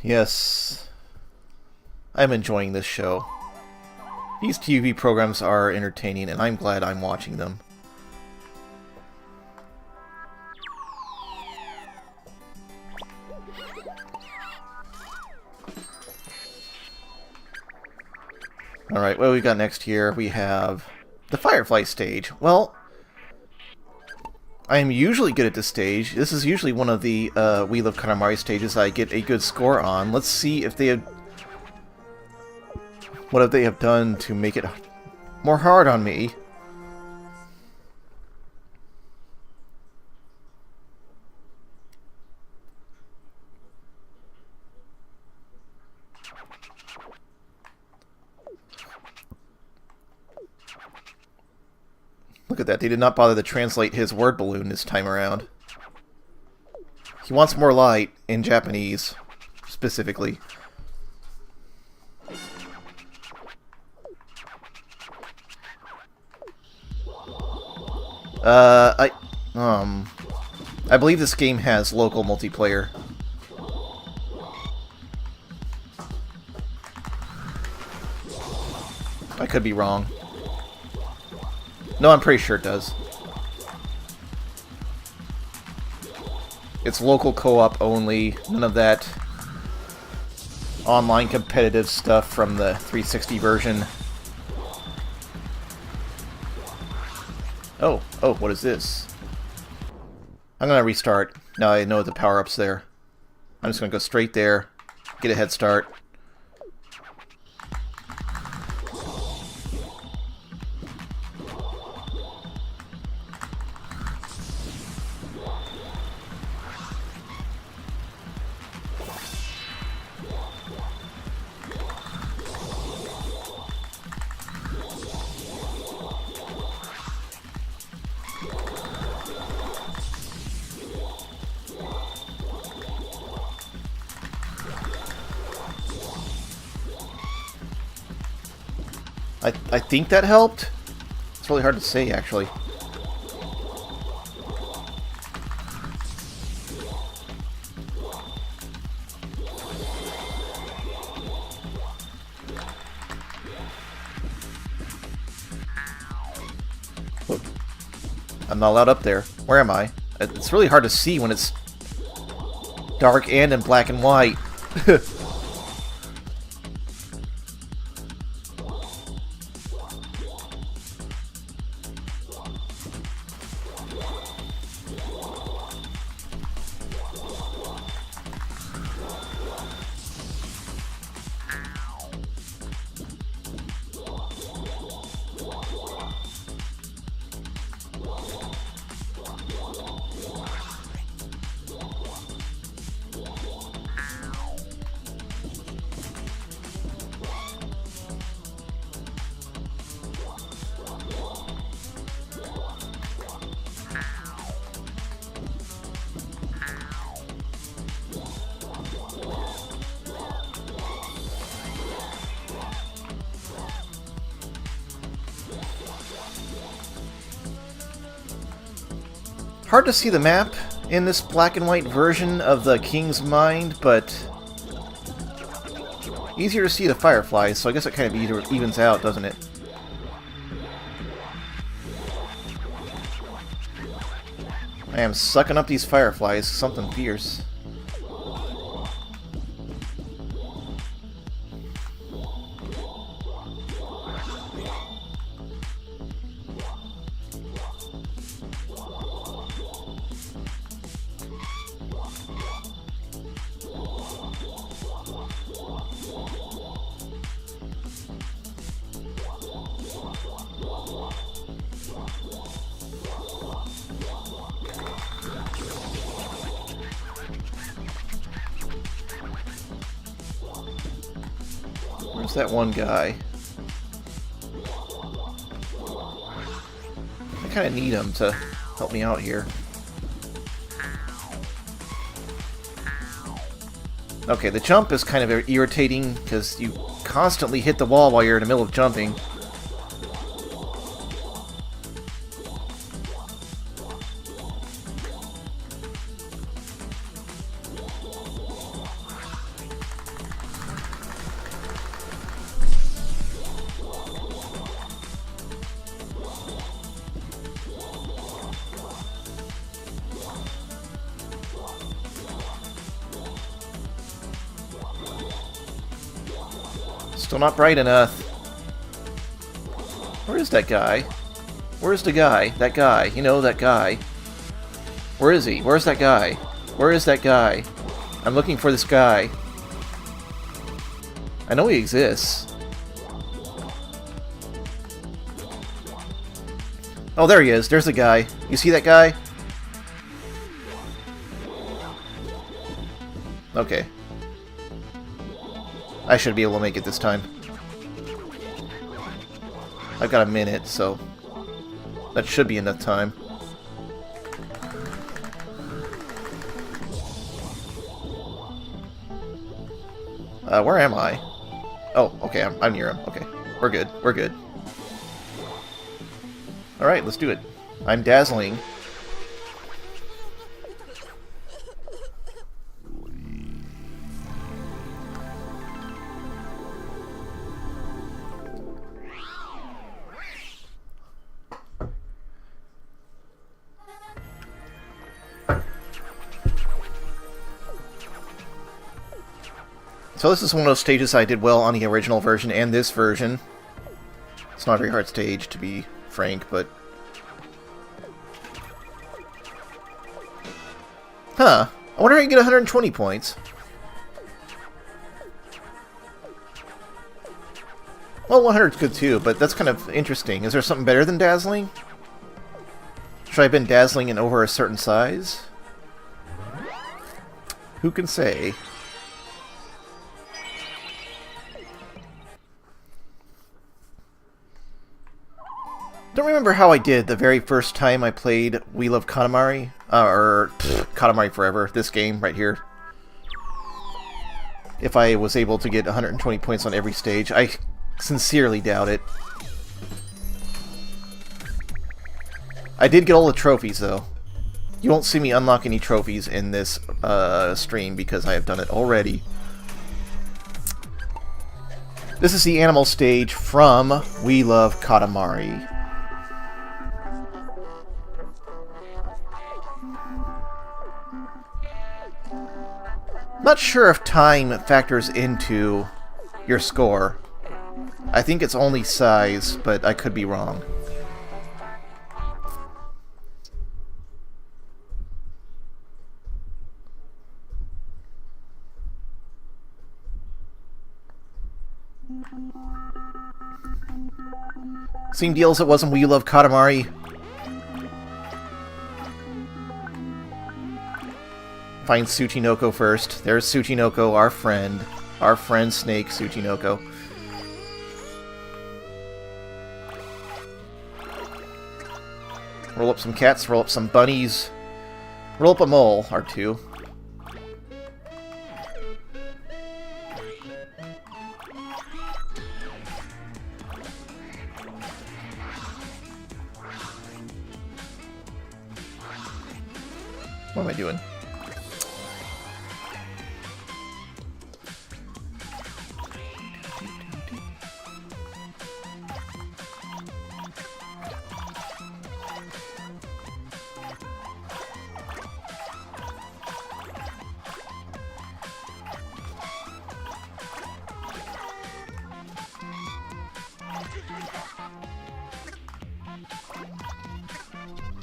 Yes, I'm enjoying this show. These TV programs are entertaining, and I'm glad I'm watching them. Alright, what do we got next here? We have the Firefly stage. Well, I am usually good at this stage. This is usually one of the Wheel of Katamari stages I get a good score on. Let's see if they have... what have they have done to make it more hard on me. Look at that, they did not bother to translate his word balloon this time around. He wants more light, in Japanese, specifically. I believe this game has local multiplayer. I could be wrong. No, I'm pretty sure it does. It's local co-op only. None of that online competitive stuff from the 360 version. Oh, what is this? I'm gonna restart. Now I know the power-up's there. I'm just gonna go straight there, get a head start. I think that helped. It's really hard to say, actually. Look, I'm not allowed up there. Where am I? It's really hard to see when it's dark and in black and white. Hard to see the map in this black and white version of the King's Mind, but easier to see the fireflies, so I guess it kind of evens out, doesn't it? I am sucking up these fireflies, something fierce. Where's that one guy? I kind of need him to help me out here. Okay, the jump is kind of irritating because you constantly hit the wall while you're in the middle of jumping. Still not bright enough. Where is that guy? Where's the guy? That guy. You know, that guy. Where is he? Where's that guy? Where is that guy? I'm looking for this guy. I know he exists. Oh, there he is. There's the guy. You see that guy? Okay. I should be able to make it this time. I've got a minute, so that should be enough time. Where am I? Oh, okay, I'm near him. Okay, we're good. We're good. Alright, let's do it. I'm dazzling. So this is one of those stages I did well on the original version and this version. It's not a very hard stage, to be frank, but... Huh. I wonder how you get 120 points. Well, 100's good too, but that's kind of interesting. Is there something better than dazzling? Should I have been dazzling in over a certain size? Who can say? Don't remember how I did the very first time I played We Love Katamari, Katamari Forever, this game right here. If I was able to get 120 points on every stage, I sincerely doubt it. I did get all the trophies though. You won't see me unlock any trophies in this stream because I have done it already. This is the animal stage from We Love Katamari. Not sure if time factors into your score. I think it's only size, but I could be wrong. Same deal as it was in We Love Katamari. Find Tsuchinoko first. There's Tsuchinoko, our friend. Our friend Snake Tsuchinoko. Roll up some cats, roll up some bunnies. Roll up a mole, or two. What am I doing?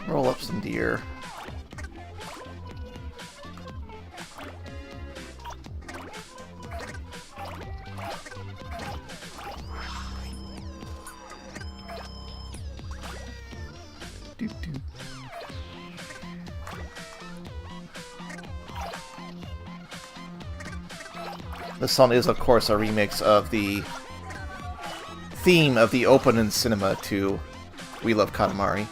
Roll up some deer. This song is, of course, a remix of the theme of the opening cinema to We Love Katamari.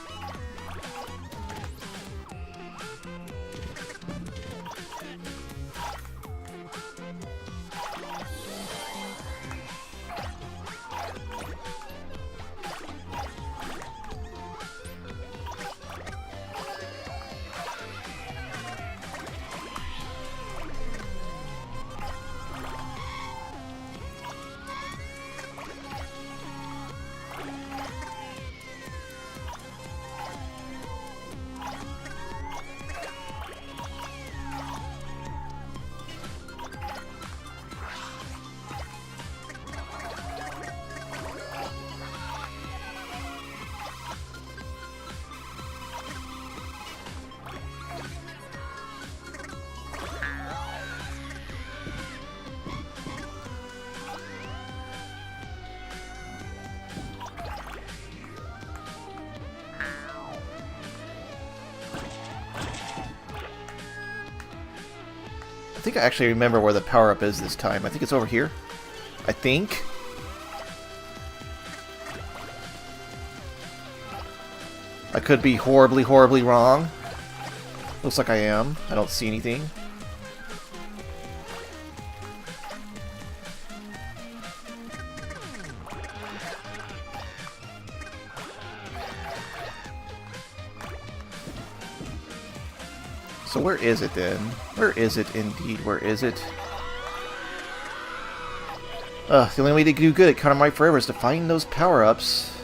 think I actually remember where the power-up is this time. I think it's over here. I think. I could be horribly, horribly wrong. Looks like I am. I don't see anything. So where is it then? Where is it indeed? Where is it? The only way to do good at Katamari Forever is to find those power-ups.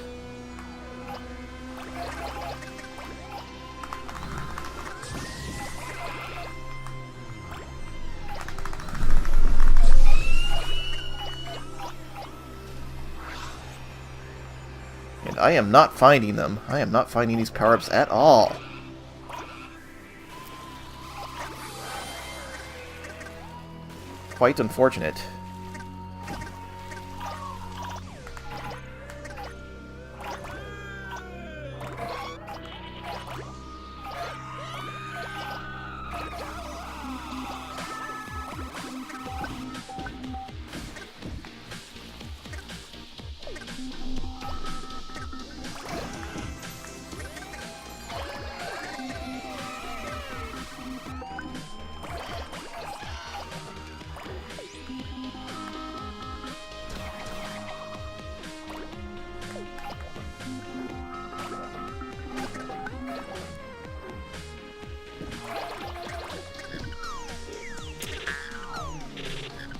And I am not finding them. I am not finding these power-ups at all. Quite unfortunate.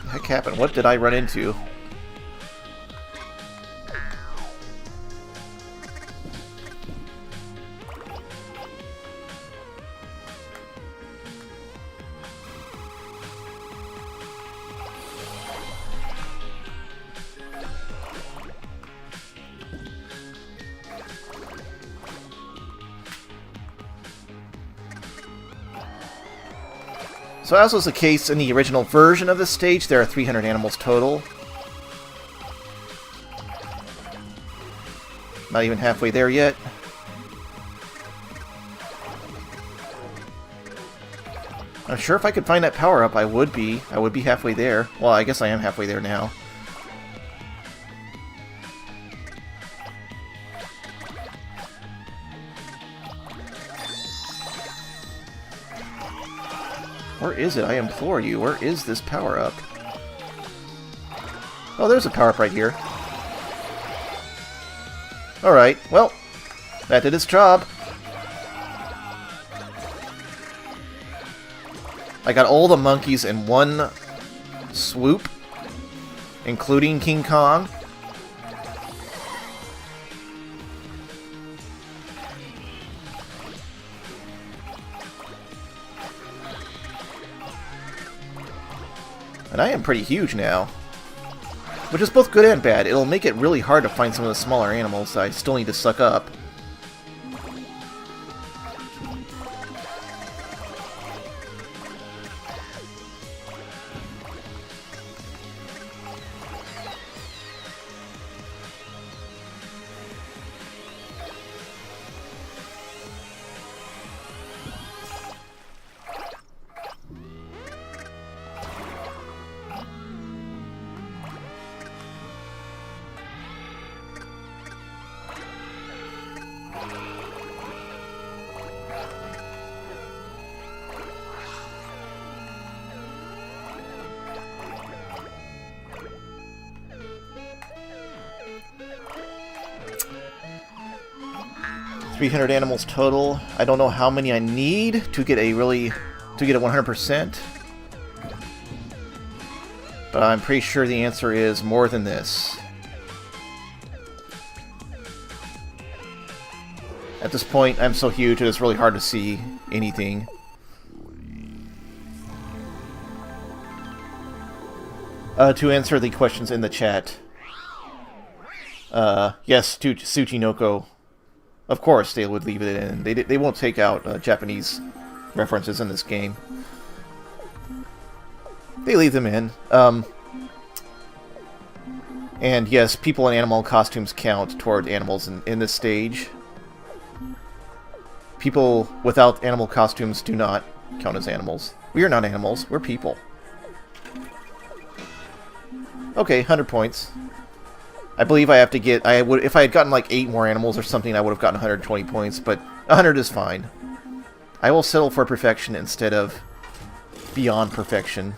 What the heck happened? What did I run into? So as was the case in the original version of this stage, there are 300 animals total. Not even halfway there yet. I'm sure if I could find that power-up, I would be halfway there. Well, I guess I am halfway there now. Where is it? I implore you. Where is this power-up? Oh, there's a power-up right here. Alright, well, that did its job. I got all the monkeys in one swoop, including King Kong. And I am pretty huge now. Which is both good and bad. It'll make it really hard to find some of the smaller animals that I still need to suck up. $300 animals total. I don't know how many I need to get a 100%. But I'm pretty sure the answer is more than this. At this point, I'm so huge it's really hard to see anything. To answer the questions in the chat. Yes, to Tsuchinoko. Of course, they would leave it in. They won't take out Japanese references in this game. They leave them in. And yes, people in animal costumes count toward animals in this stage. People without animal costumes do not count as animals. We are not animals, we're people. Okay, 100 points. I believe I have to get... if I had gotten like 8 more animals or something, I would have gotten 120 points, but 100 is fine. I will settle for perfection instead of beyond perfection.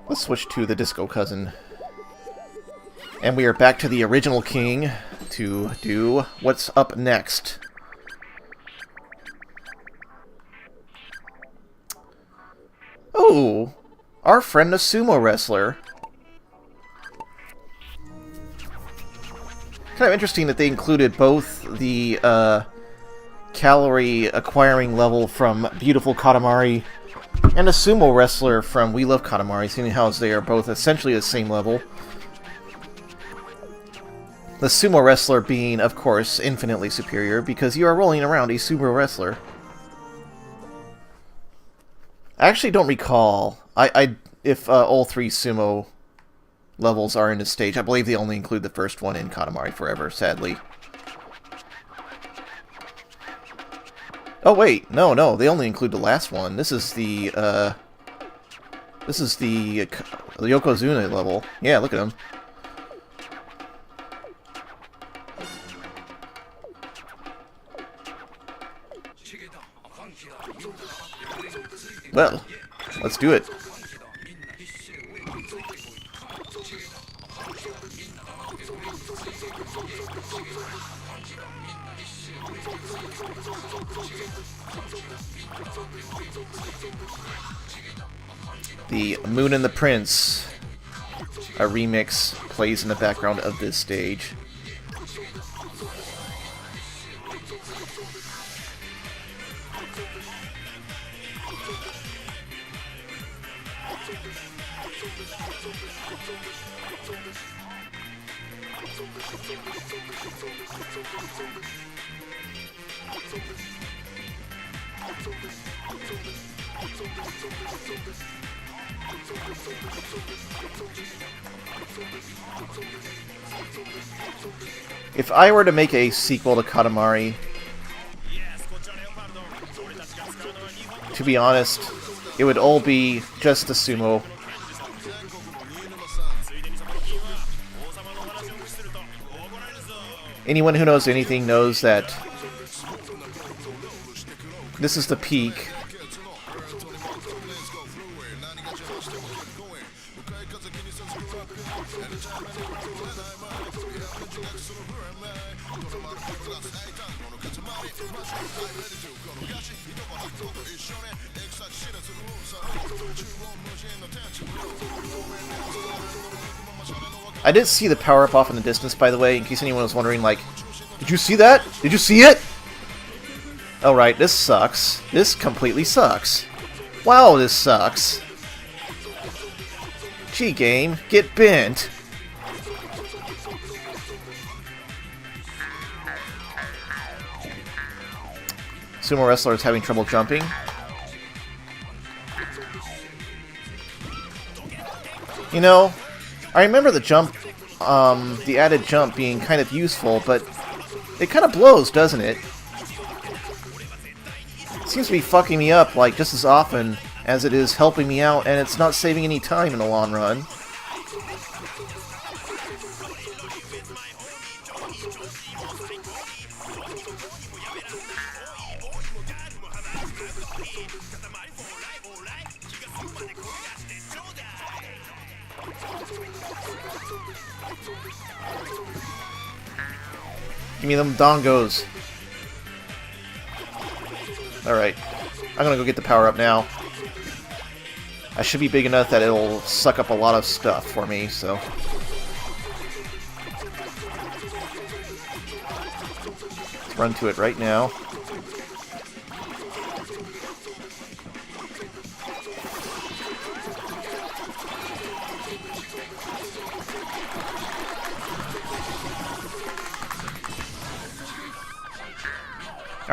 Let's switch to the Disco Cousin. And we are back to the original king to do what's up next. Oh, our friend the sumo wrestler. Kind of interesting that they included both the calorie acquiring level from Beautiful Katamari and a sumo wrestler from We Love Katamari, seeing how they are both essentially the same level. The sumo wrestler being, of course, infinitely superior, because you are rolling around a sumo wrestler. I actually don't recall if all 3 sumo levels are in this stage. I believe they only include the first one in Katamari Forever, sadly. Oh wait, no, they only include the last one. This is the Yokozuna level. Yeah, look at him. Well, let's do it. The Moon and the Prince, a remix, plays in the background of this stage. If I were to make a sequel to Katamari, to be honest, it would all be just the sumo. Anyone who knows anything knows that this is the peak. I did see the power-up off in the distance, by the way, in case anyone was wondering, like, did you see that? Did you see it? Oh, right, this sucks. This completely sucks. Wow, this sucks. Gee, game, get bent. Sumo wrestler is having trouble jumping. You know, I remember the jump, the added jump being kind of useful, but it kind of blows, doesn't it? It seems to be fucking me up, like, just as often as it is helping me out, and it's not saving any time in the long run. Give me them dongos. Alright. I'm gonna go get the power up now. I should be big enough that it'll suck up a lot of stuff for me, so... Let's run to it right now.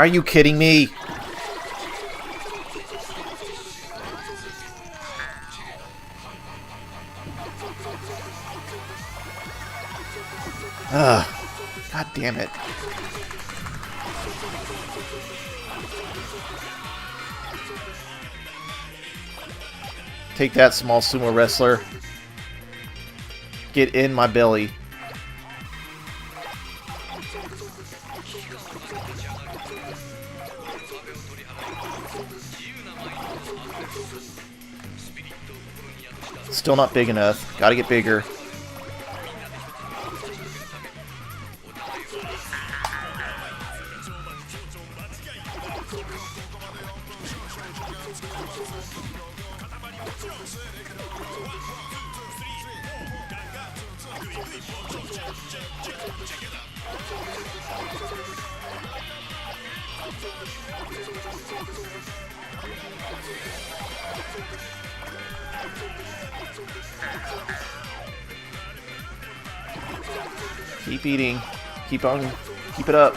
Are you kidding me? Ugh. God damn it. Take that, small sumo wrestler. Get in my belly. Still not big enough. Gotta get bigger. Keep eating. Keep on. Keep it up.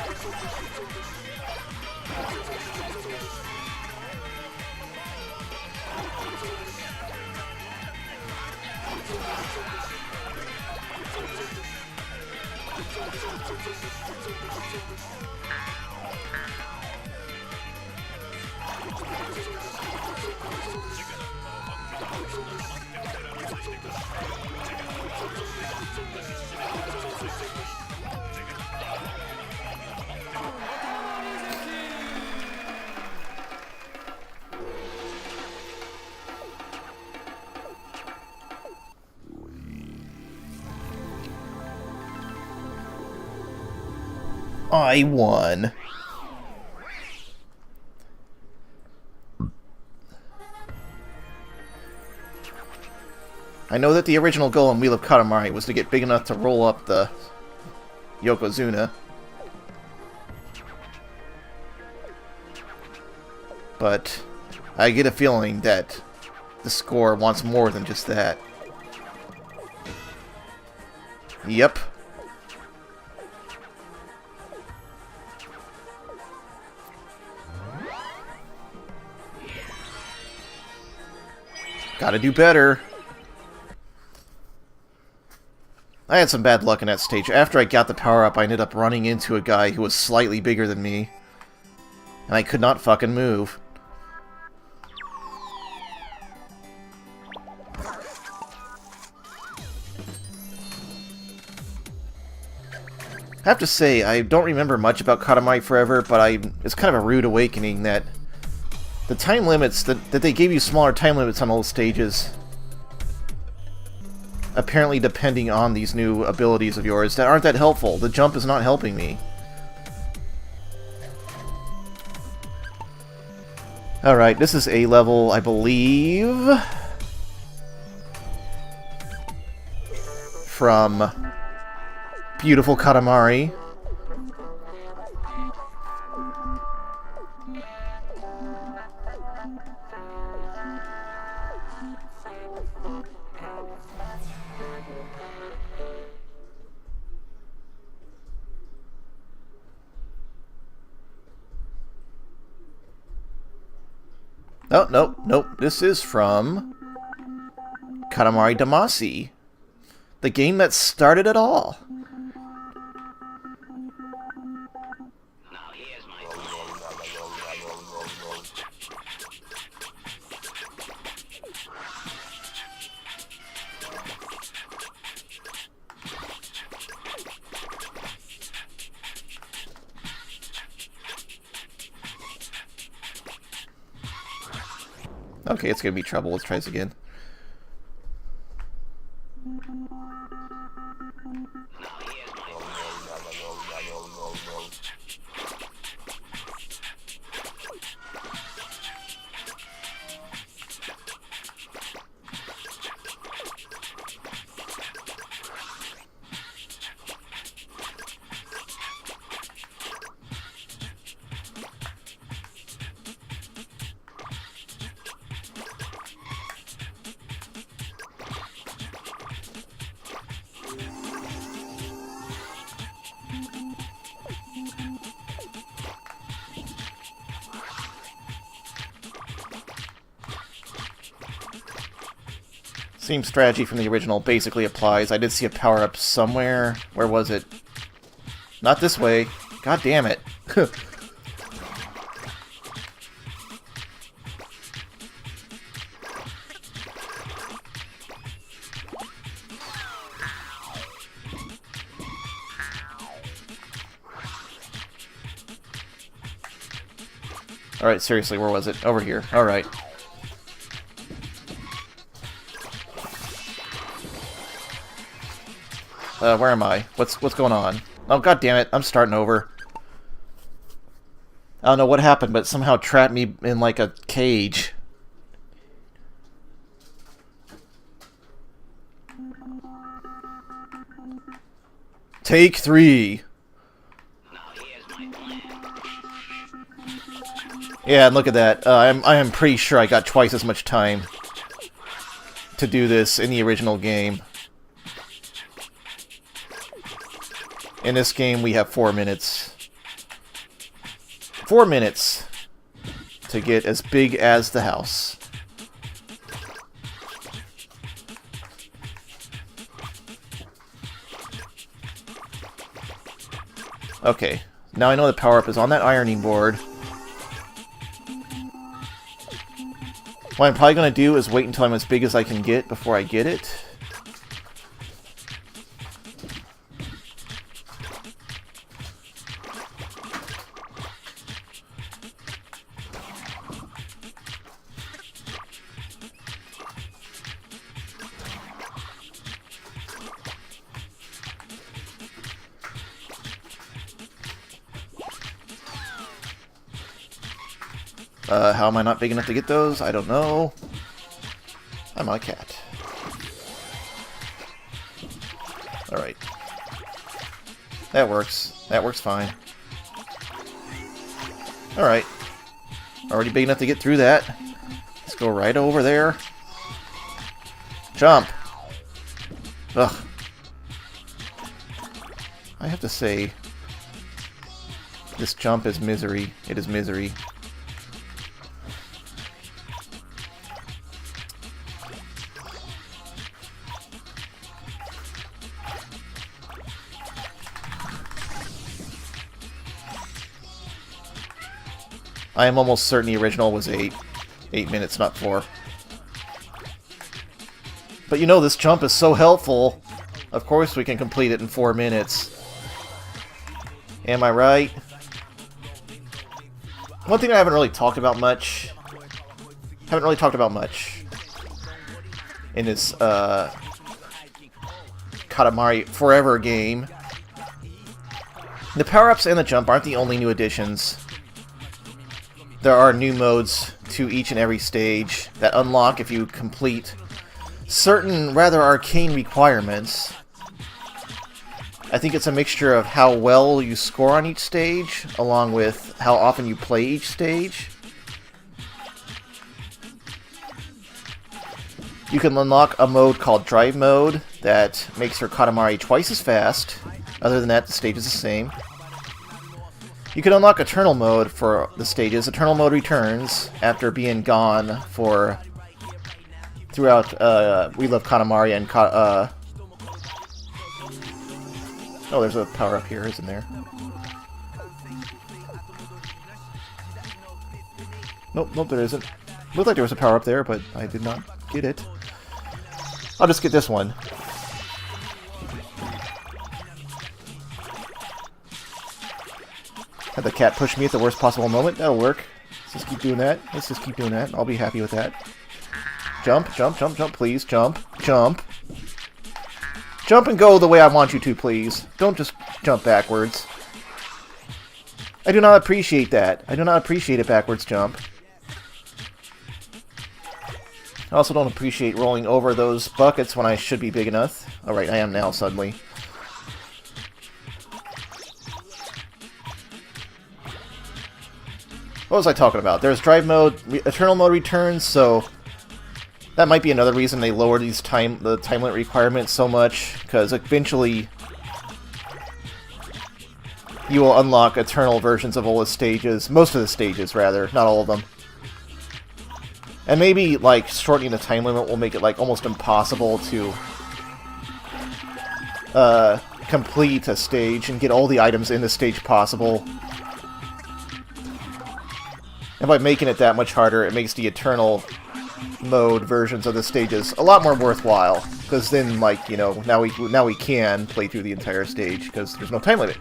I won. I know that the original goal in Wheel of Katamari was to get big enough to roll up the Yokozuna. But I get a feeling that the score wants more than just that. Yep. Gotta do better. I had some bad luck in that stage. After I got the power-up, I ended up running into a guy who was slightly bigger than me. And I could not fucking move. I have to say, I don't remember much about Katamari Forever, but it's kind of a rude awakening that the time limits, that they gave you smaller time limits on old stages, apparently depending on these new abilities of yours that aren't that helpful. The jump is not helping me. Alright, this is A level, I believe, from beautiful Katamari. Oh, nope, nope. This is from Katamari Damacy, the game that started it all. Okay, it's gonna be trouble. Let's try this again. Same strategy from the original basically applies. I did see a power-up somewhere. Where was it? Not this way. God damn it. Alright, seriously, where was it? Over here. Alright. Where am I? What's going on? Oh, god damn it, I'm starting over. I don't know what happened, but it somehow trapped me in, like, a cage. Take 3. Yeah, and look at that. I am pretty sure I got twice as much time to do this in the original game. In this game, we have 4 minutes. 4 minutes to get as big as the house. Okay, now I know the power-up is on that ironing board. What I'm probably going to do is wait until I'm as big as I can get before I get it. How am I not big enough to get those? I don't know. I'm a cat. Alright. That works. That works fine. Alright. Already big enough to get through that. Let's go right over there. Jump! Ugh. I have to say, this jump is misery. It is misery. I am almost certain the original was 8 minutes, not 4. But you know, this jump is so helpful. Of course we can complete it in 4 minutes. Am I right? One thing I haven't really talked about much... in this, Katamari Forever game. The power-ups and the jump aren't the only new additions. There are new modes to each and every stage that unlock if you complete certain rather arcane requirements. I think it's a mixture of how well you score on each stage, along with how often you play each stage. You can unlock a mode called Drive Mode that makes your Katamari twice as fast. Other than that, the stage is the same. You can unlock Eternal Mode for the stages. Eternal Mode returns after being gone for throughout We Love Katamari and oh, there's a power up here, isn't there? Nope, there isn't. Looked like there was a power up there, but I did not get it. I'll just get this one. Had the cat push me at the worst possible moment. That'll work. Let's just keep doing that. Let's just keep doing that. I'll be happy with that. Jump, jump, jump, jump, please. Jump, jump. Jump and go the way I want you to, please. Don't just jump backwards. I do not appreciate that. I do not appreciate a backwards jump. I also don't appreciate rolling over those buckets when I should be big enough. Alright, I am now, suddenly. What was I talking about? There's Drive Mode, Eternal Mode returns, so that might be another reason they lowered the time limit requirements so much, because eventually you will unlock eternal versions of all the stages, most of the stages, rather, not all of them. And maybe, like, shortening the time limit will make it, like, almost impossible to complete a stage and get all the items in the stage possible. And by making it that much harder, it makes the Eternal mode versions of the stages a lot more worthwhile. Because then, like, you know, now we can play through the entire stage, because there's no time limit.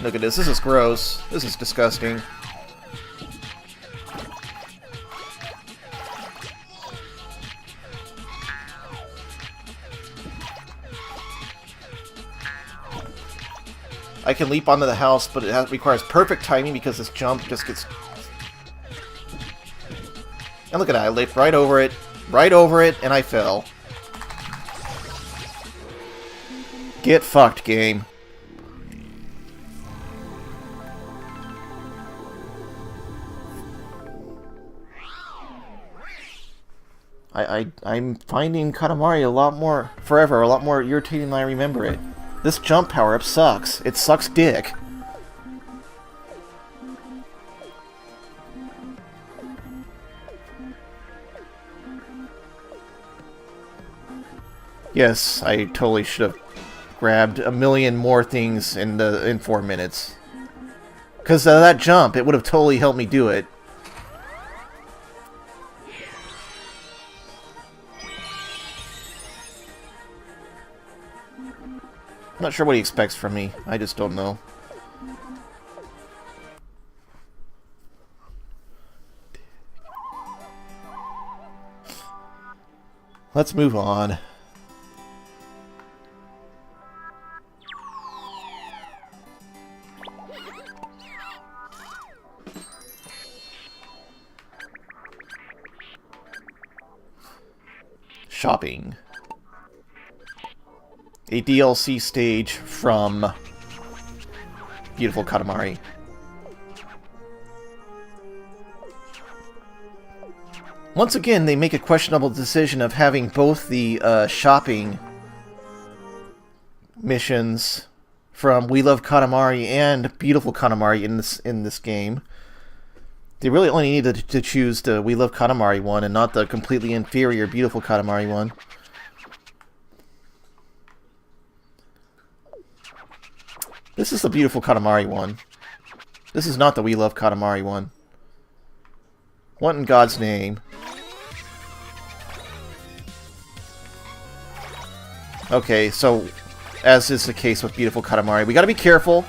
Look at this. This is gross. This is disgusting. I can leap onto the house, but it requires perfect timing because this jump just gets... And look at that. I leaped right over it, and I fell. Get fucked, game. I'm finding Katamari Forever a lot more irritating than I remember it. This jump power-up sucks. It sucks dick. Yes, I totally should have grabbed a million more things in 4 minutes. Because of that jump, it would have totally helped me do it. I'm not sure what he expects from me. I just don't know. Let's move on. Shopping. A DLC stage from Beautiful Katamari. Once again, they make a questionable decision of having both the shopping missions from We Love Katamari and Beautiful Katamari in this game. They really only needed to choose the We Love Katamari one and not the completely inferior Beautiful Katamari one. This is the Beautiful Katamari one. This is not the We Love Katamari one. What in God's name? Okay, so, as is the case with Beautiful Katamari, we gotta be careful.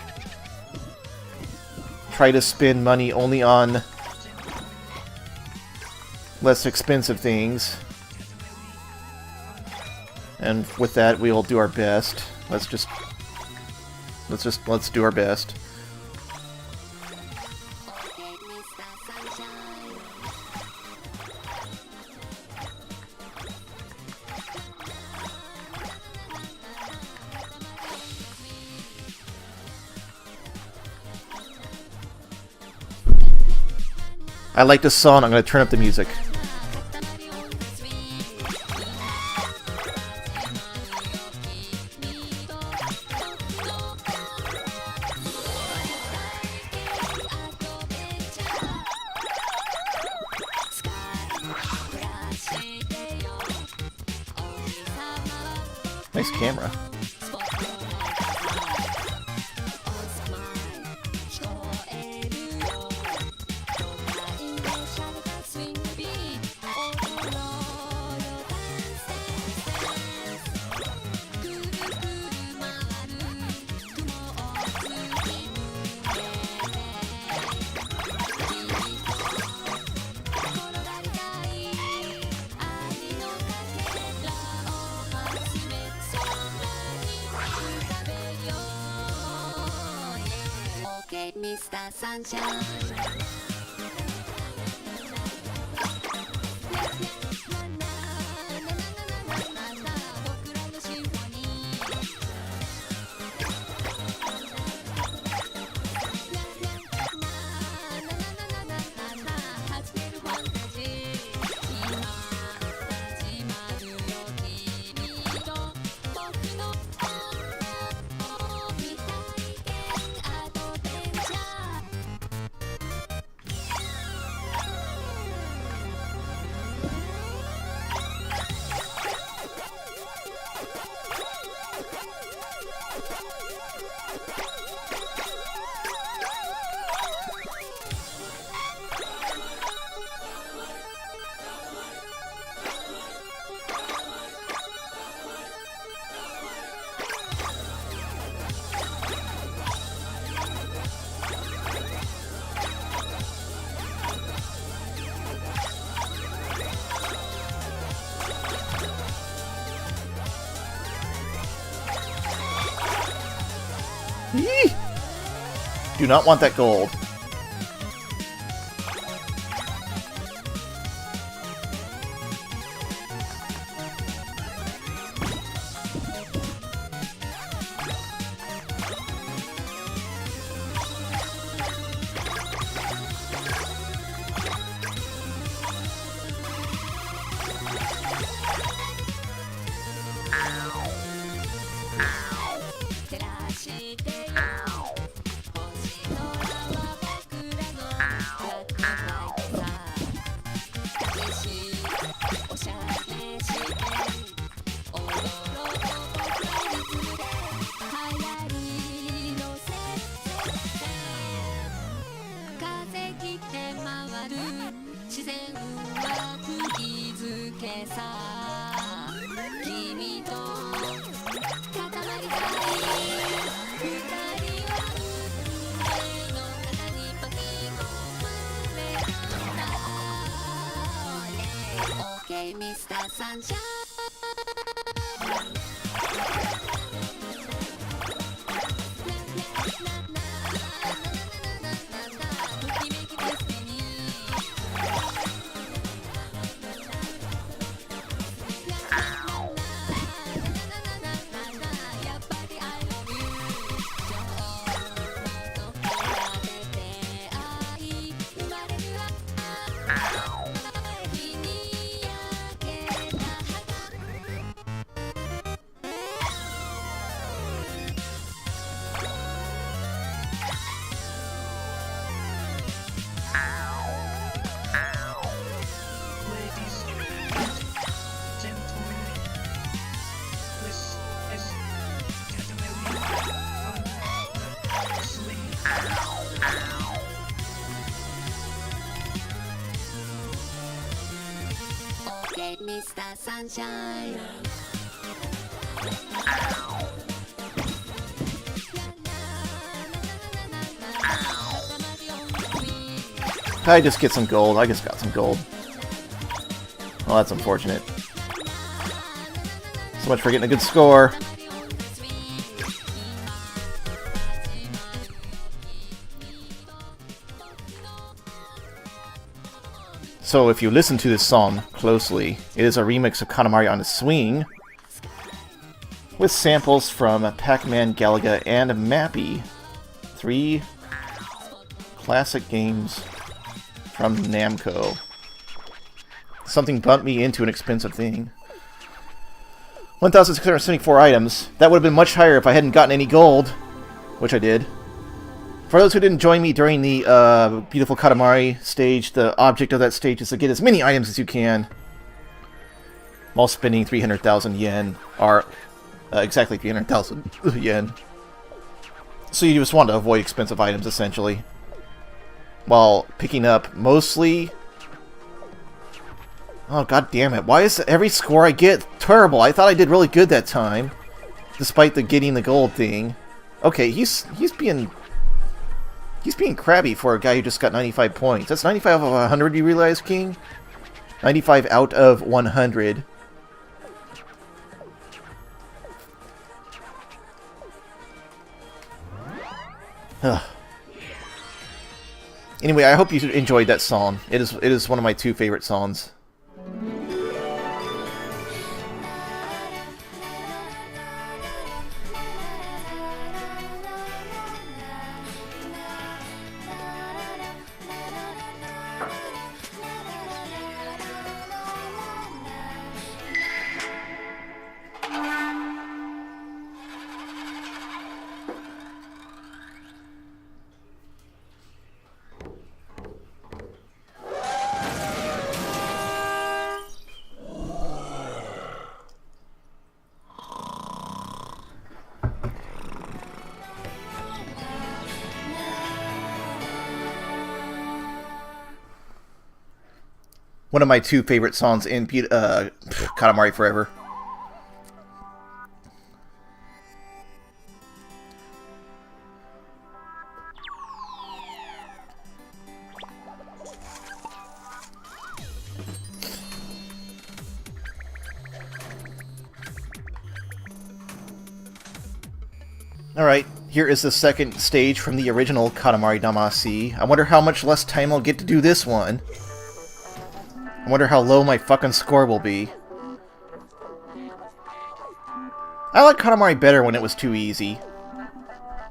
Try to spend money only on less expensive things. And with that, we'll do our best. Let's do our best. I like this song. I'm going to turn up the music. Nice camera. Mr. Sunshine. Do not want that gold. Okay, Mr. Sunshine. Okay, Mr. Sunshine. I just get some gold. I just got some gold. Well, that's unfortunate. So much for getting a good score. So if you listen to this song closely, it is a remix of Katamari on the Swing, with samples from Pac-Man, Galaga, and Mappy. 3 classic games from Namco. Something bumped me into an expensive thing. 1,674 items. That would have been much higher if I hadn't gotten any gold, which I did. For those who didn't join me during the beautiful Katamari stage, the object of that stage is to get as many items as you can while spending 300,000 yen, or exactly 300,000 yen. So you just want to avoid expensive items, essentially, while picking up mostly... Oh, god damn it. Why is every score I get terrible? I thought I did really good that time, despite the getting the gold thing. Okay, he's being crabby for a guy who just got 95 points. That's 95 out of 100, you realize, King? 95 out of 100. Ugh. Anyway, I hope you enjoyed that song. It is one of my 2 favorite songs. One of my 2 favorite songs in Katamari Forever. Alright, here is the second stage from the original Katamari Damacy. I wonder how much less time I'll get to do this one. I wonder how low my fucking score will be. I like Katamari better when it was too easy.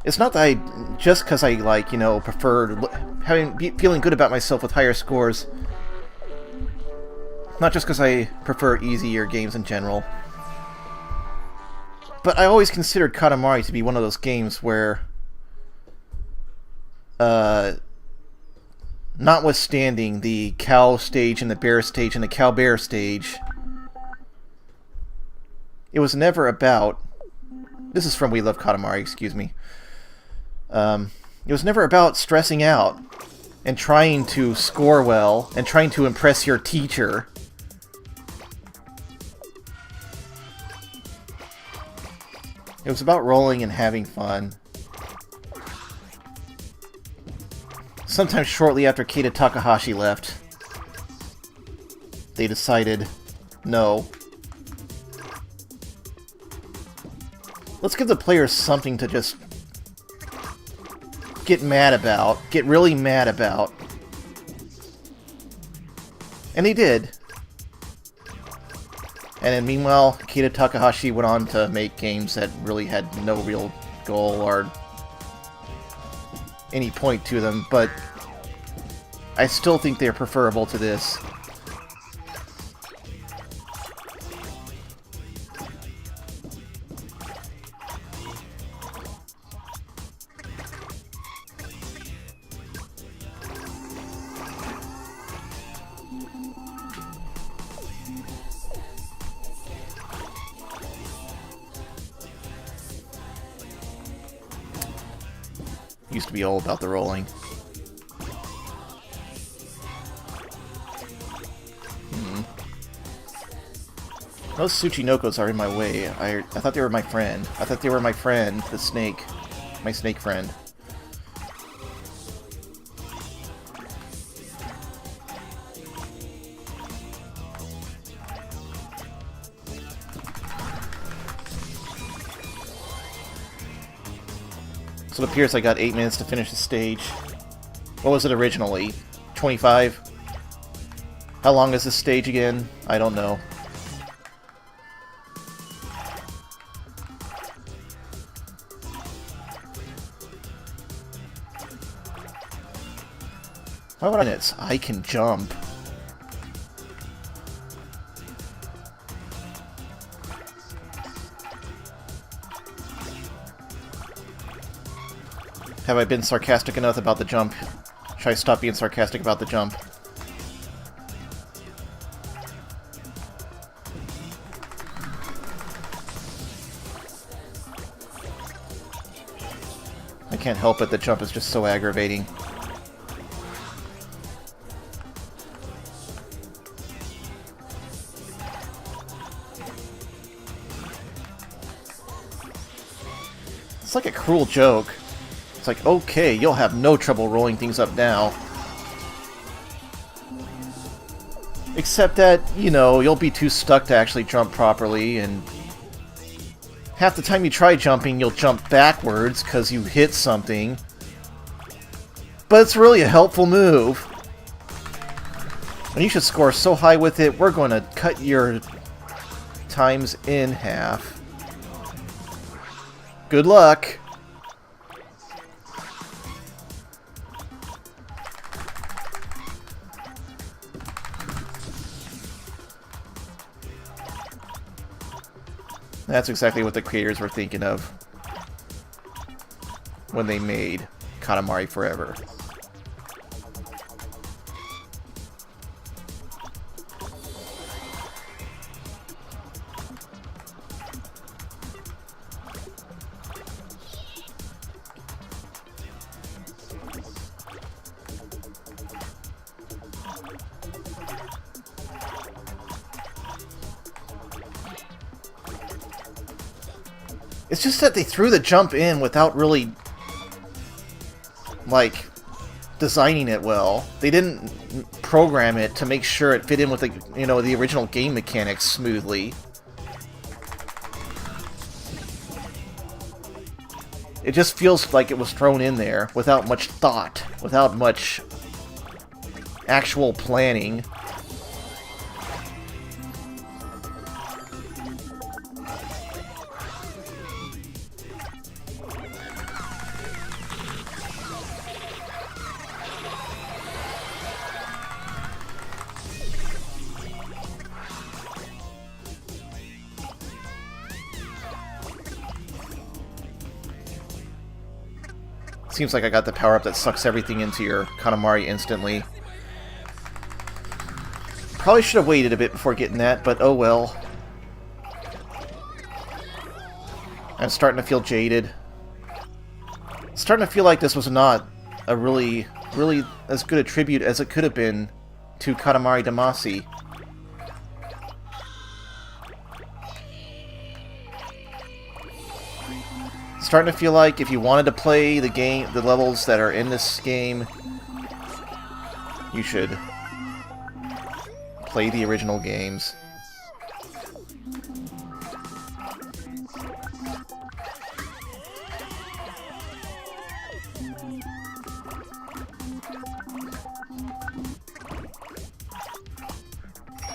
It's not that just because I, like, you know, prefer feeling good about myself with higher scores. Not just because I prefer easier games in general. But I always considered Katamari to be one of those games where, notwithstanding the cow stage and the bear stage and the cow-bear stage, it was never about... This is from We Love Katamari, excuse me. It was never about stressing out and trying to score well and trying to impress your teacher. It was about rolling and having fun. Sometime shortly after Keita Takahashi left, they decided, no. Let's give the players something to just get mad about, get really mad about. And they did. And then meanwhile, Keita Takahashi went on to make games that really had no real goal or any point to them, but I still think they're preferable to this. Used to be all about the rolling. Those Tsuchinokos are in my way. I thought they were my friend. I thought they were my friend, the snake. My snake friend. So it appears I got 8 minutes to finish the stage. What was it originally? 25? How long is this stage again? I don't know. Why would I can jump. Have I been sarcastic enough about the jump? Should I stop being sarcastic about the jump? I can't help it, the jump is just so aggravating. It's like a cruel joke. It's like, okay, you'll have no trouble rolling things up now. Except that, you know, you'll be too stuck to actually jump properly, and half the time you try jumping, you'll jump backwards because you hit something. But it's really a helpful move. And you should score so high with it, we're going to cut your times in half. Good luck! That's exactly what the creators were thinking of when they made Katamari Forever. It's just that they threw the jump in without really, like, designing it well. They didn't program it to make sure it fit in with the, you know, the original game mechanics smoothly. It just feels like it was thrown in there without much thought, without much actual planning. Seems like I got the power-up that sucks everything into your Katamari instantly. Probably should have waited a bit before getting that, but oh well. I'm starting to feel jaded. Starting to feel like this was not a really as good a tribute as it could have been to Katamari Damacy. Starting to feel like if you wanted to play the levels that are in this game, you should play the original games.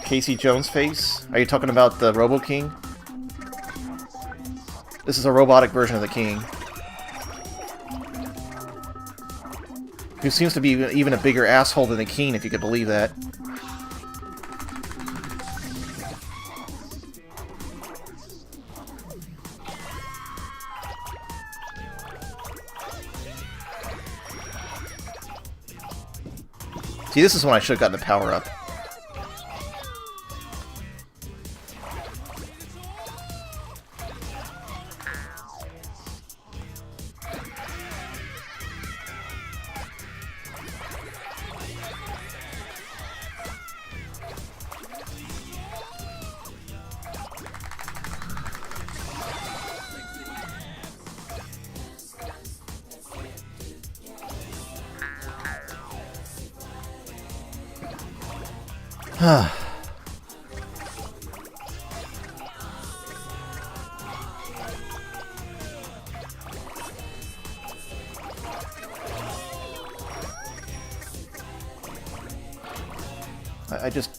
Casey Jones face? Are you talking about the Robo King? This is a robotic version of the King, who seems to be even a bigger asshole than the King, if you could believe that. See, this is when I should have gotten the power-up.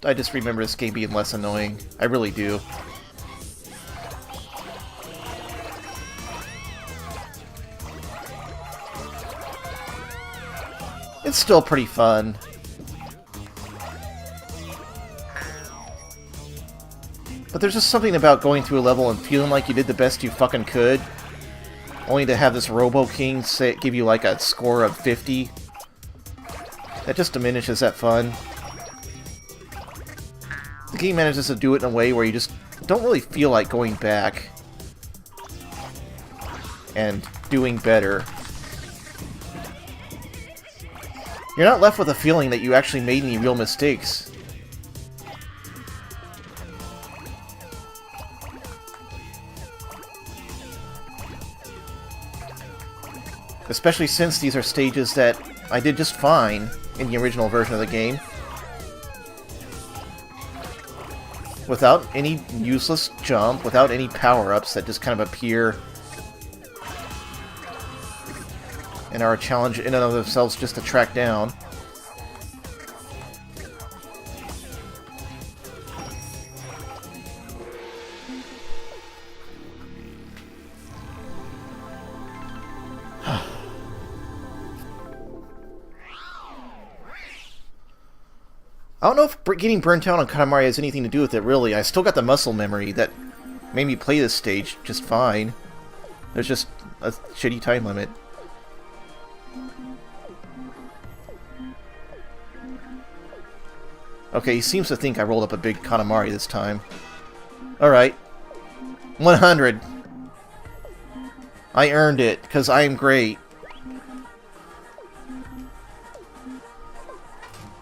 I just remember this game being less annoying. I really do. It's still pretty fun. But there's just something about going through a level and feeling like you did the best you fucking could, only to have this Robo King give you like a score of 50. That just diminishes that fun. The game manages to do it in a way where you just don't really feel like going back and doing better. You're not left with a feeling that you actually made any real mistakes. Especially since these are stages that I did just fine in the original version of the game. Without any useless jump, without any power-ups that just kind of appear and are a challenge in and of themselves just to track down. I don't know if getting burnt out on Katamari has anything to do with it, really. I still got the muscle memory that made me play this stage just fine. There's just a shitty time limit. Okay, he seems to think I rolled up a big Katamari this time. Alright. 100. I earned it, because I am great.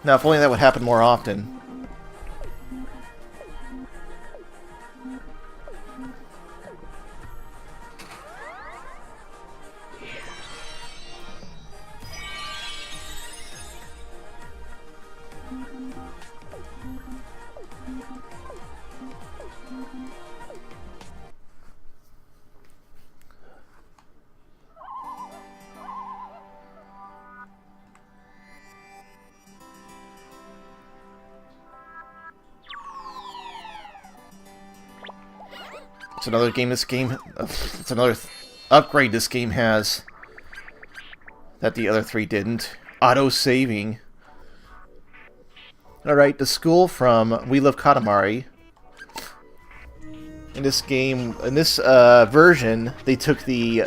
Now, if only that would happen more often. It's another game this game... It's another upgrade this game has that the other three didn't. Auto-saving. Alright, the school from We Love Katamari. In this game, in this version, they took the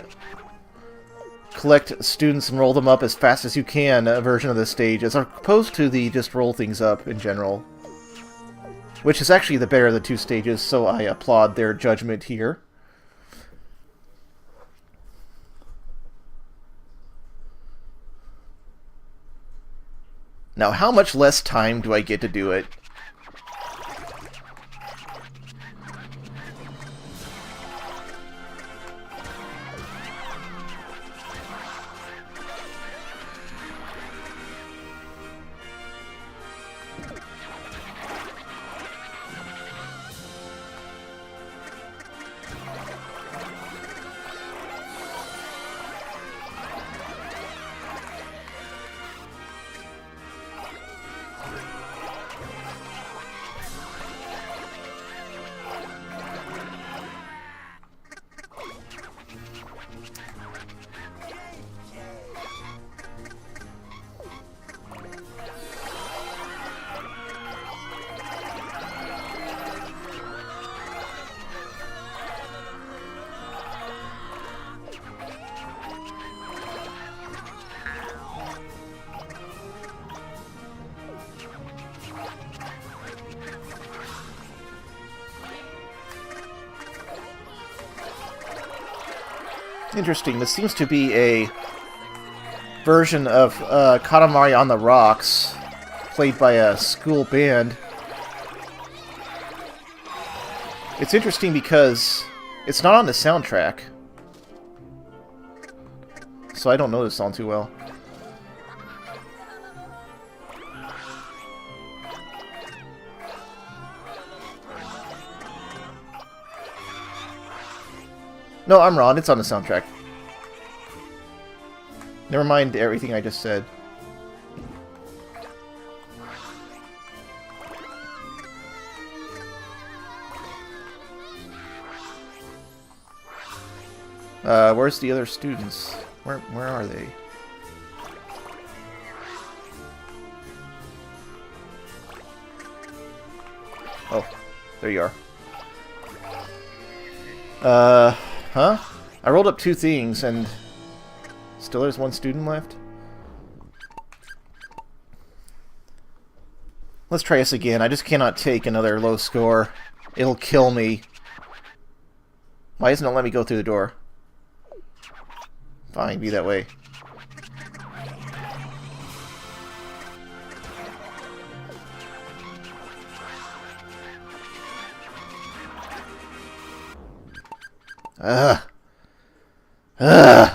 collect students and roll them up as fast as you can version of the stage, as opposed to the just roll things up in general. Which is actually the better of the two stages, so I applaud their judgment here. Now, how much less time do I get to do it? Interesting. This seems to be a version of Katamari on the Rocks, played by a school band. It's interesting because it's not on the soundtrack, so I don't know this song too well. No, I'm wrong. It's on the soundtrack. Never mind everything I just said. Where's the other students? Where are they? Oh, there you are. Huh? I rolled up 2 things, and still there's 1 student left? Let's try this again. I just cannot take another low score. It'll kill me. Why doesn't it let me go through the door? Fine, be that way. Ugh. Ugh.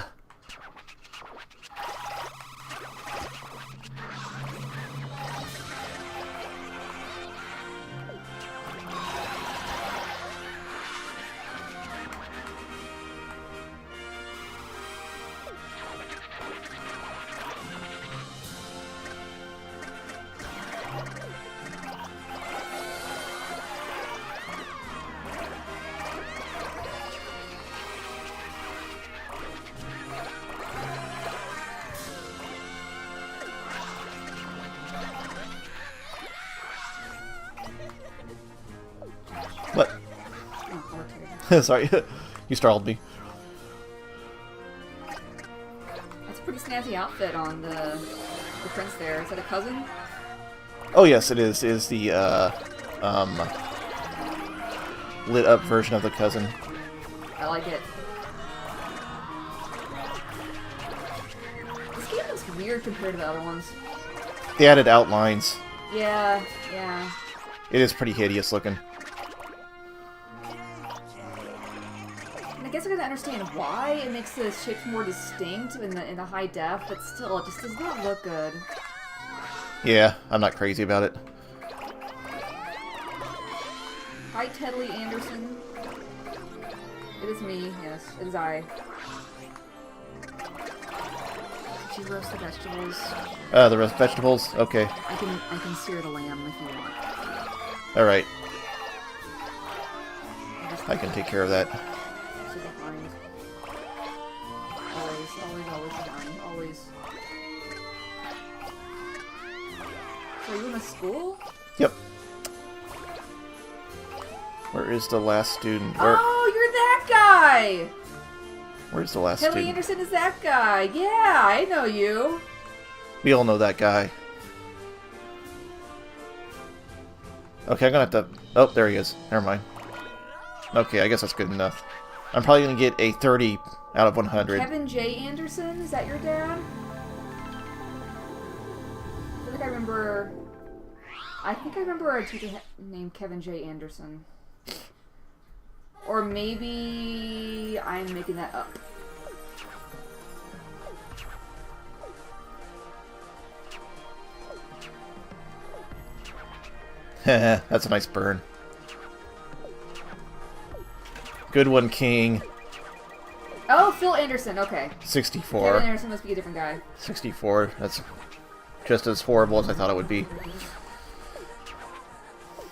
What? Oh, Sorry, you startled me. that's a pretty snazzy outfit on the prince there. Is that a cousin? Oh yes, it is. It is the lit up version of the cousin. I like it. This game looks weird compared to the other ones. They added outlines. Yeah. It is pretty hideous looking. And I guess I gotta understand why it makes the shapes more distinct in the high def, but still, it just does not look good. Yeah, I'm not crazy about it. Hi, Tedley Anderson. It is me, yes, it is I. Did you roast the vegetables? The roast vegetables? Okay. I can sear the lamb if you want. Alright. I just I can take care of that. So behind. Always behind. Always. So are you in a school? Yep. Where is the last student? Where? Oh, you're that guy! Where's the last Kelly student? Anderson is that guy. Yeah, I know you. We all know that guy. Okay, I'm gonna have to... Oh, there he is. Never mind. Okay, I guess that's good enough. I'm probably gonna get a 30 out of 100. Kevin J. Anderson? Is that your dad? I think I remember a teacher named Kevin J. Anderson. Or maybe I'm making that up. That's a nice burn. Good one, King. Oh, Phil Anderson, okay. 64. Kevin Anderson must be a different guy. 64. That's just as horrible as I thought it would be.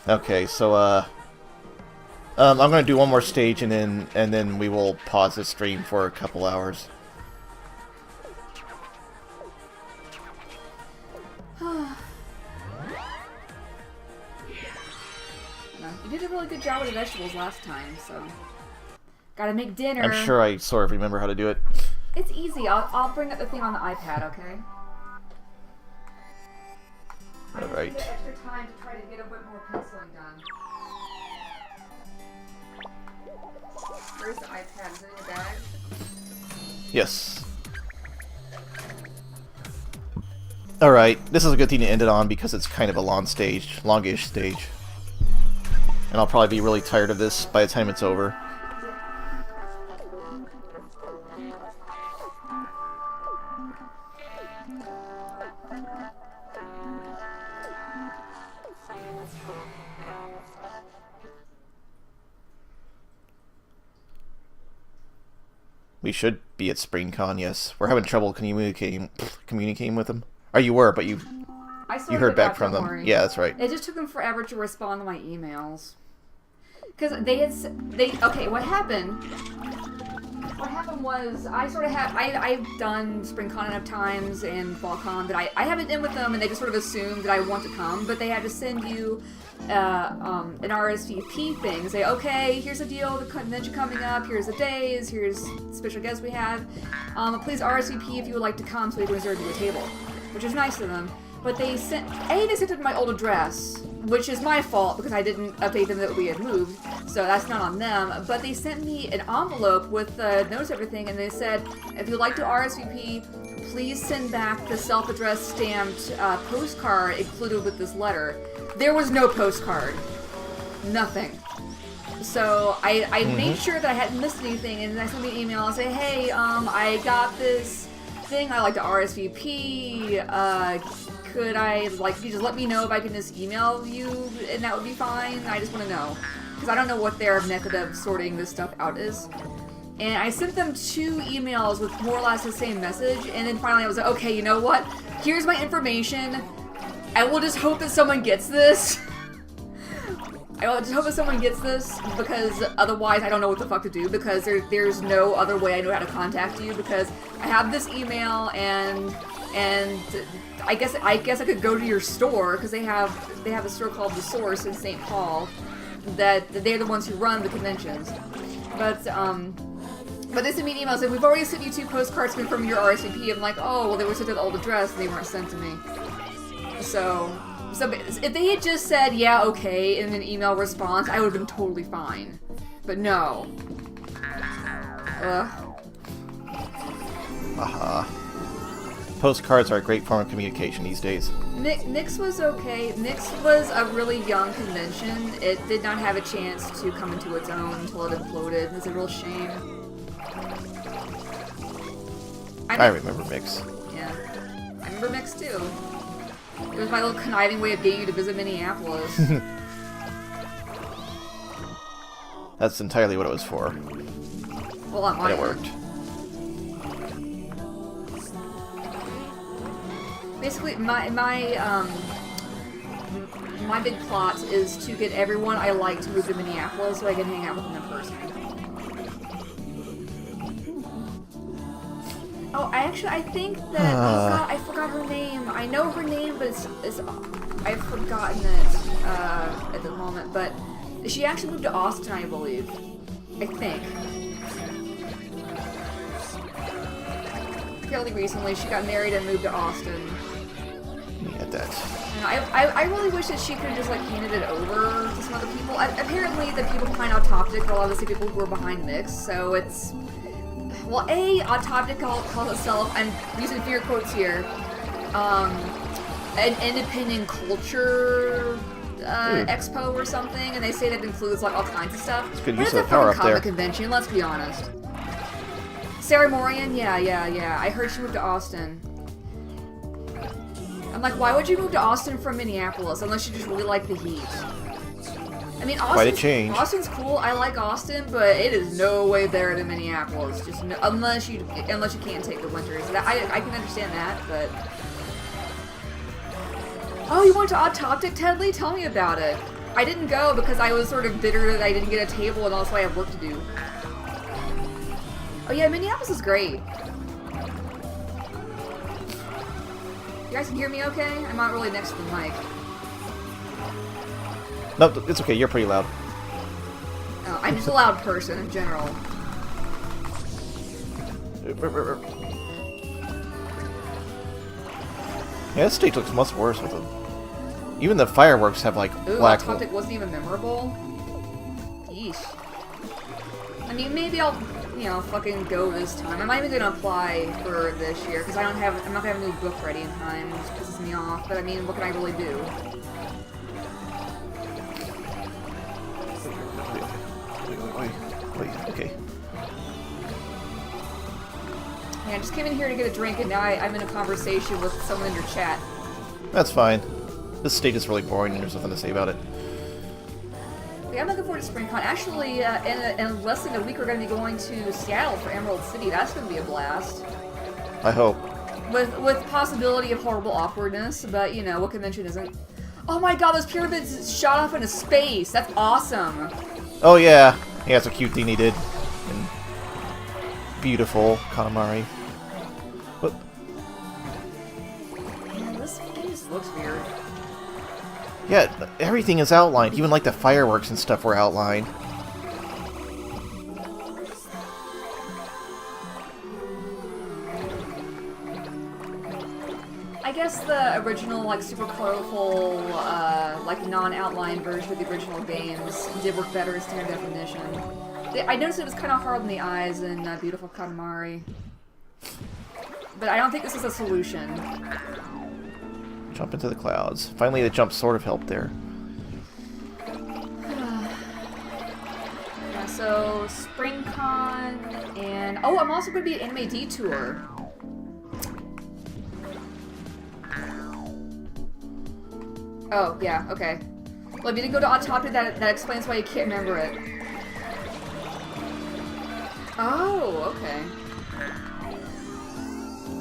Okay, so I'm gonna do one more stage and then we will pause the stream for a couple hours. You did a really good job with the vegetables last time, so gotta make dinner. I'm sure I sort of remember how to do it. It's easy. I'll bring up the thing on the iPad, okay? Alright. Extra time to try to get a bit more penciling done. Where's the iPad? Is it in your bag? Yes. Alright, this is a good thing to end it on because it's kind of a longish stage. And I'll probably be really tired of this by the time it's over. We should be at SpringCon, yes. We're having trouble communicating with them. Or you were, but you heard back from them. Worry. Yeah, that's right. It just took them forever to respond to my emails. Because okay, what happened was, I've done SpringCon enough times and FallCon that I haven't been with them, and they just sort of assumed that I want to come, but they had to send you an RSVP thing. Say, okay, here's the deal, the convention coming up, here's the days, here's special guests we have. Please RSVP if you would like to come so we can reserve you a table. Which is nice of them. But they sent it to my old address, which is my fault because I didn't update them that we had moved, so that's not on them. But they sent me an envelope with notes and everything, and they said, if you'd like to RSVP, please send back the self-addressed stamped postcard included with this letter. There was no postcard. Nothing. So I made sure that I hadn't missed anything, and then I sent me an email and say, hey, I got this thing, I like to RSVP, could I, you just let me know if I can just email you, and that would be fine. I just want to know, because I don't know what their method of sorting this stuff out is. And I sent them 2 emails with more or less the same message, and then finally I was like, okay, you know what? Here's my information. I will just hope that someone gets this. I will just hope that someone gets this, because otherwise I don't know what the fuck to do, because there's no other way I know how to contact you, because I have this email, and I guess I could go to your store, because they have a store called The Source in St. Paul, that they're the ones who run the conventions. But they sent me an email saying, we've already sent you 2 postcards from your RSVP. I'm like, oh, well, they were sent to the old address, and they weren't sent to me. So if they had just said, yeah, okay, in an email response, I would have been totally fine. But no. Ugh. Postcards are a great form of communication these days. Nix was okay. Nix was a really young convention. It did not have a chance to come into its own until it imploded. It's a real shame. I remember Mix. Yeah. I remember Mix too. It was my little conniving way of getting you to visit Minneapolis. That's entirely what it was for. Well, on my And it worked. Basically, my big plot is to get everyone I like to move to Minneapolis so I can hang out with them in person. Oh, I think that, oh god, I forgot her name. I know her name, but I've forgotten it at the moment, but she actually moved to Austin, I believe. I think. Fairly recently, she got married and moved to Austin. Let me get that. And I really wish that she could have just like handed it over to some other people. Apparently, the people behind Autoptic are obviously people who are behind Mix, so it's... Well, Autoptic calls itself, I'm using finger quotes here, an independent culture expo or something, and they say that includes like all kinds of stuff. It's good but use it's of the power a up fucking there. comic convention, let's be honest. Sarah Morian? Yeah. I heard she moved to Austin. I'm like, why would you move to Austin from Minneapolis unless you just really like the heat? I mean, Quite a change. Austin's cool. I like Austin, but it is no way better than Minneapolis. Just no, unless you can't take the winters. I can understand that, but oh, you went to Autoptic, Tedley? Tell me about it. I didn't go because I was sort of bitter that I didn't get a table, and also I have work to do. Oh yeah, Minneapolis is great. You guys can hear me okay? I'm not really next to the mic. No, it's okay. You're pretty loud. Oh, I'm just a loud person in general. Yeah, this stage looks much worse with them. Even the fireworks have like Ooh, black. Autoptic wasn't even memorable? Yeesh. I mean, maybe I'll, fucking go this time. I'm not even gonna apply for this year, because I'm not gonna have a new book ready in time, which pisses me off, but I mean, what can I really do? Wait, okay. Yeah, I just came in here to get a drink, and now I'm in a conversation with someone in your chat. That's fine. This stage is really boring and there's nothing to say about it. Yeah, I'm looking forward to SpringCon. Actually, in less than a week, we're going to be going to Seattle for Emerald City. That's going to be a blast. I hope. With possibility of horrible awkwardness, but, what convention isn't? Oh my god, those pyramids shot off into space! That's awesome! Oh yeah. Yeah, it's a cute thing he did. And beautiful Katamari. What? Man, this game just looks weird. Yeah, everything is outlined. Even like the fireworks and stuff were outlined. I guess the original, super colorful, non-outlined version of the original games did work better in standard definition. I noticed it was kind of hard on the eyes in beautiful Katamari. But I don't think this is a solution. Jump into the clouds. Finally, the jump sort of helped there. Yeah, so, SpringCon, and... Oh, I'm also going to be at Anime Detour. Oh, yeah, okay. Well, if you didn't go to Autopia, that explains why you can't remember it. Oh, okay.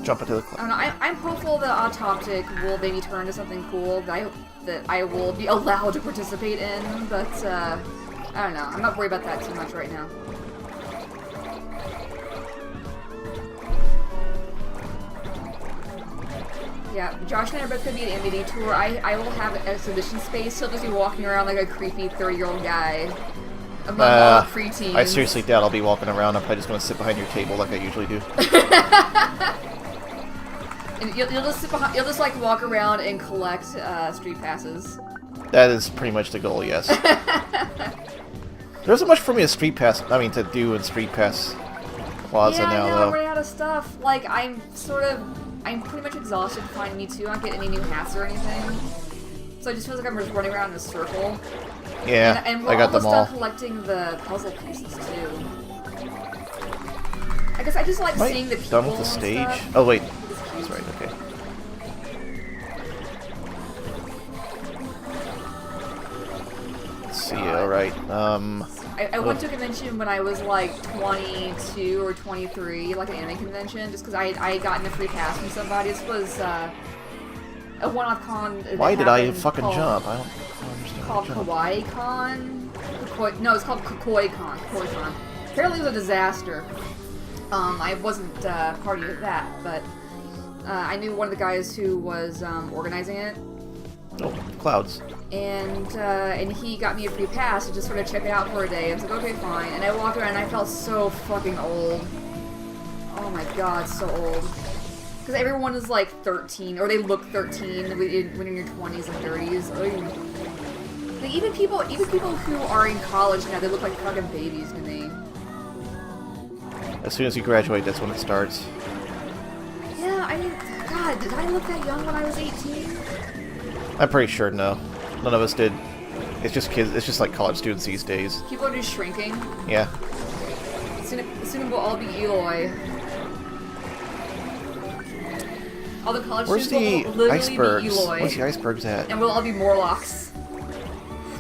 Jump into the I clouds. don't know, I'm hopeful that Autoptic will maybe turn into something cool that I will be allowed to participate in, but, I don't know. I'm not worried about that too much right now. Yeah, Josh and I are both going to be at MBD tour. I will have an exhibition space. He'll just be walking around like a creepy 30-year-old guy among all preteens. I seriously doubt I'll be walking around. I'm probably just going to sit behind your table like I usually do. And you'll just sit behind, you'll just walk around and collect street passes. That is pretty much the goal, yes. There isn't much for me to do in Street Pass Plaza now, I'm though. running out of stuff. I'm pretty much exhausted finding me too. I don't get any new hats or anything. So it just feels like I'm just running around in a circle. Yeah, and we're I got them all. almost done collecting the puzzle pieces too. I guess I just like Am I seeing the people done with the and stage? stuff. Oh wait, It's cute. that's right. Okay. Let's see. All right. I went to a convention when I was 22 or 23, like an anime convention, just because I had gotten a free pass from somebody. This was a one-off con. Why did I happened fucking called- jump? I don't understand. Called Kawaii Con. No, it's called Kakoi Con. Kakoi Con. Apparently, it was a disaster. I wasn't party of that, but I knew one of the guys who was organizing it. Oh, clouds. And he got me a free pass to just sort of check it out for a day. I was like, okay, fine. And I walked around and I felt so fucking old. Oh my god, so old. Because everyone is like 13, or they look 13 when you're in your 20s and 30s. Like, even people who are in college now, they look like fucking babies to me. As soon as you graduate, that's when it starts. Yeah, I mean, God, did I look that young when I was 18? I'm pretty sure no. None of us did. It's just kids. It's just like college students these days. People are just shrinking. Yeah. Soon we'll all be Eloy. All the college Where's students the will literally icebergs? be Eloy. Where's the icebergs at? And we'll all be Morlocks.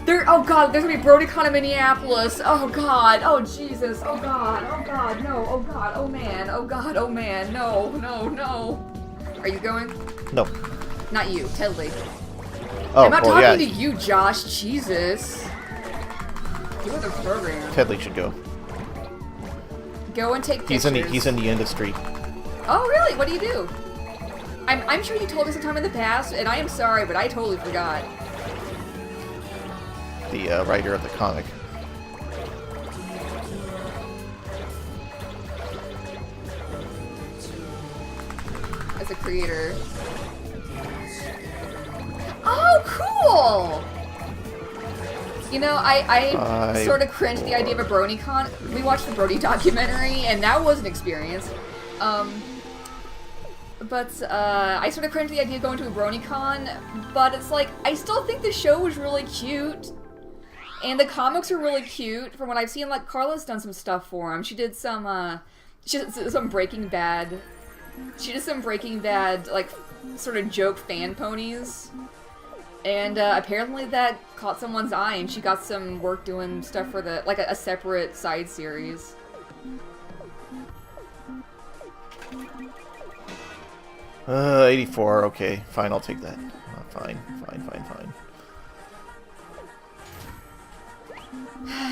Oh god, there's gonna be BronyCon in Minneapolis. Oh god, oh Jesus, oh god, no, oh god, oh man, oh god, oh man, no. Are you going? No. Not you, Tedley. Oh, I'm not well, talking yeah. to you, Josh. Jesus. You are the program. Tedley should go. Go and take pictures. He's in the industry. Oh really? What do you do? I'm sure you told me sometime in the past, and I am sorry, but I totally forgot. The writer of the comic. As a creator. Oh, cool! You know, I sort of cringed the idea of a BronyCon. We watched the Brony documentary, and that was an experience. But I sort of cringed the idea of going to a BronyCon, but it's like, I still think the show was really cute. And the comics are really cute. From what I've seen, like, Carla's done some stuff for him. She did some Breaking Bad. She did some Breaking Bad, like, sort of joke fan ponies. And apparently that caught someone's eye, and she got some work doing stuff for the, like, a separate side series. 84, okay. Fine, I'll take that. Fine.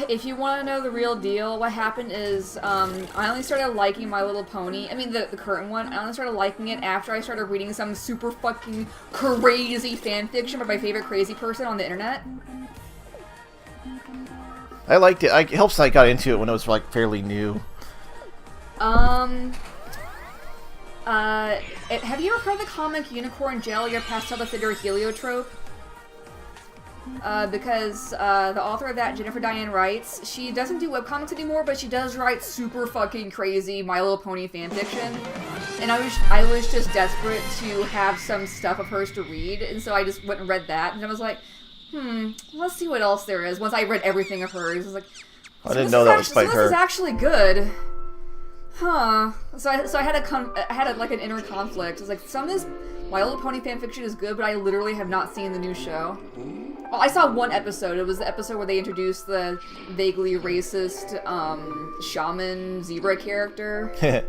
If you want to know the real deal, what happened is, I only started liking My Little Pony, I mean the current one, I only started liking it after I started reading some super fucking crazy fanfiction by my favorite crazy person on the internet. I liked it. It helps that I got into it when it was, like, fairly new. Have you ever heard of the comic Unicorn Jail, Your Pastel to Figure Heliotrope? Because the author of that, Jennifer Diane writes, she doesn't do webcomics anymore, but she does write super fucking crazy My Little Pony fanfiction. And I was just desperate to have some stuff of hers to read, and so I just went and read that, and I was like, let's see what else there is. Once I read everything of hers, I was like, I didn't know that was by her. This is actually good. Huh. So I had like an inner conflict. I was like, some of this My Little Pony fanfiction is good, but I literally have not seen the new show. Oh, I saw one episode. It was the episode where they introduced the vaguely racist shaman zebra character. The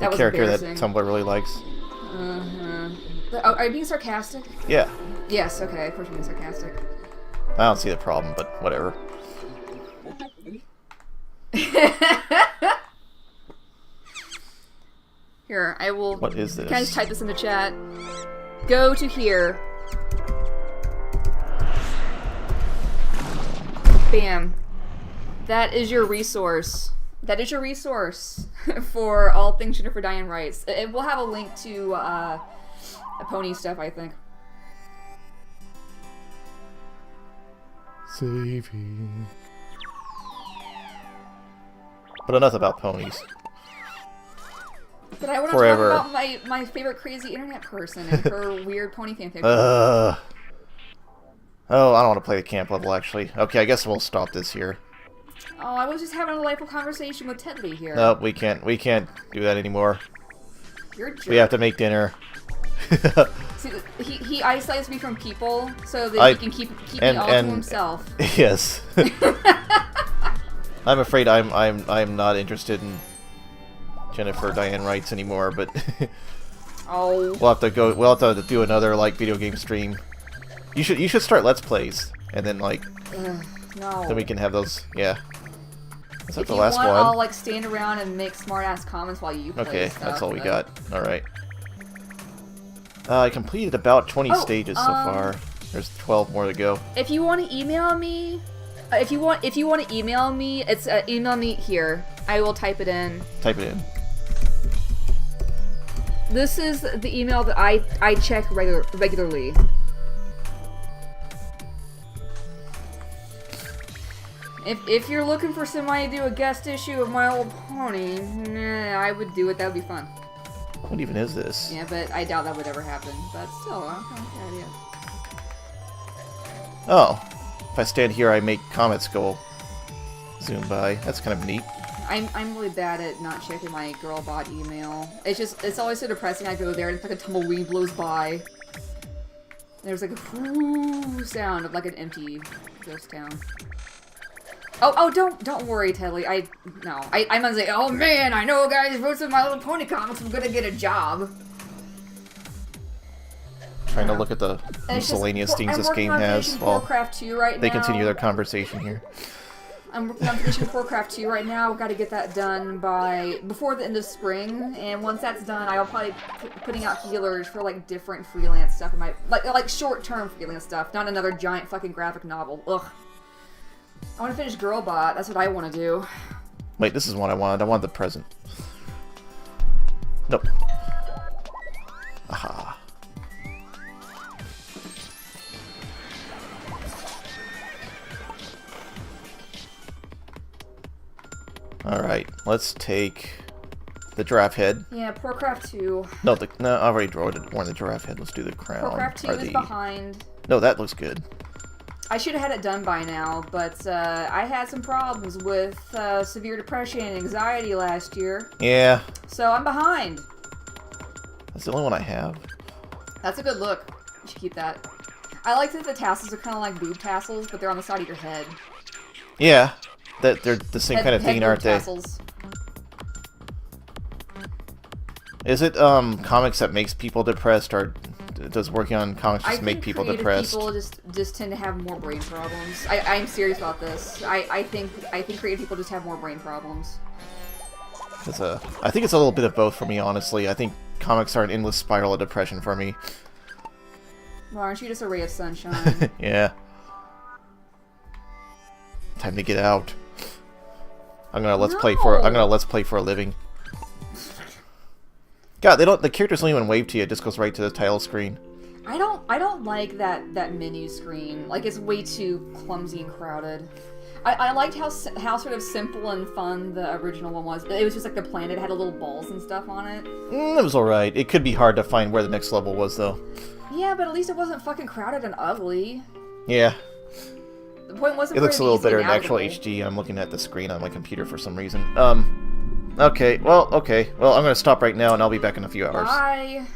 was character that embarrassing. Tumblr really likes. Are you being sarcastic? Yeah. Yes, okay, of course you're being sarcastic. I don't see the problem, but whatever. Here, I will... What is this? Can I just type this in the chat? Go to here. Bam. That is your resource. That is your resource for all things Jennifer Diane writes. It will have a link to pony stuff, I think. Saving. But enough about ponies. But I want to Forever. talk about my favorite crazy internet person and her weird pony fanfiction. Oh, I don't want to play the camp level, actually. Okay, I guess we'll stop this here. Oh, I was just having a delightful conversation with Tedley here. No, we can't do that anymore. You're a jerk. We have to make dinner. See, he isolates me from people so that he can keep me all to himself. Yes. I'm afraid I'm not interested in Jennifer Diane Wrights anymore, but Oh. We'll have to go. We'll have to do another like video game stream. You should start Let's Plays, and then like No. then we can have those. Yeah. Is that If the you last want, one? I'll like stand around and make smart ass comments while you play Okay, stuff, that's all we but- got. All right. I completed about 20 Oh, stages so far. There's 12 more to go. If you want to email me, if you want to email me, it's email me here. I will type it in. Type it in. This is the email that I check regularly. If you're looking for somebody to do a guest issue of My Little Pony, nah, I would do it. That would be fun. What even is this? Yeah, but I doubt that would ever happen. But still, okay, idea. Oh. If I stand here, I make comments go zoom by. That's kind of neat. I'm really bad at not checking my girl bot email. It's always so depressing. I go there and it's like a tumbleweed blows by. And there's like a whoo sound of like an empty ghost town. Oh, don't worry, Tedley. I'm gonna say, oh man, I know a guy who wrote some My Little Pony comics. I'm gonna get a job. Trying to look at the And it's just- miscellaneous things I'm this working game on has finishing while Warcraft 2 right they now. continue their conversation here. I'm working on finishing Warcraft 2 right now. I've got to get that done before the end of spring, and once that's done, I'll probably putting out healers for like different freelance stuff in my like short-term freelance stuff, not another giant fucking graphic novel. Ugh. I want to finish Girlbot. That's what I want to do. Wait, this is what I wanted. I wanted the present. Nope. Aha. Alright, let's take the giraffe head. Yeah, Warcraft 2. No, no, I already worn the giraffe head. Let's do the crown. Warcraft 2 or is the... behind. No, that looks good. I should have had it done by now, but I had some problems with severe depression and anxiety last year, Yeah, so I'm behind. that's the only one I have. That's a good look. You should keep that. I like that the tassels are kind of like boob tassels, but they're on the side of your head. Yeah, that they're the same kind of thing, head aren't boob they? tassels. Is it comics that makes people depressed, or does working on comics just make people creative depressed? People just tend to have more brain problems. I'm serious about this. I think creative people just have more brain problems. I think it's a little bit of both for me, honestly. I think comics are an endless spiral of depression for me. Well, aren't you just a ray of sunshine? Yeah. Time to get out. I'm gonna let's play for a living. God, the characters don't even wave to you, it just goes right to the title screen. I don't like that menu screen. Like, it's way too clumsy and crowded. I liked how sort of simple and fun the original one was. It was just like the planet had a little balls and stuff on it. It was alright. It could be hard to find where the next level was, though. Yeah, but at least it wasn't fucking crowded and ugly. Yeah. The point wasn't. It looks a little better in actual HD. I'm looking at the screen on my computer for some reason. Okay. Well, I'm gonna stop right now, and I'll be back in a few hours. Bye.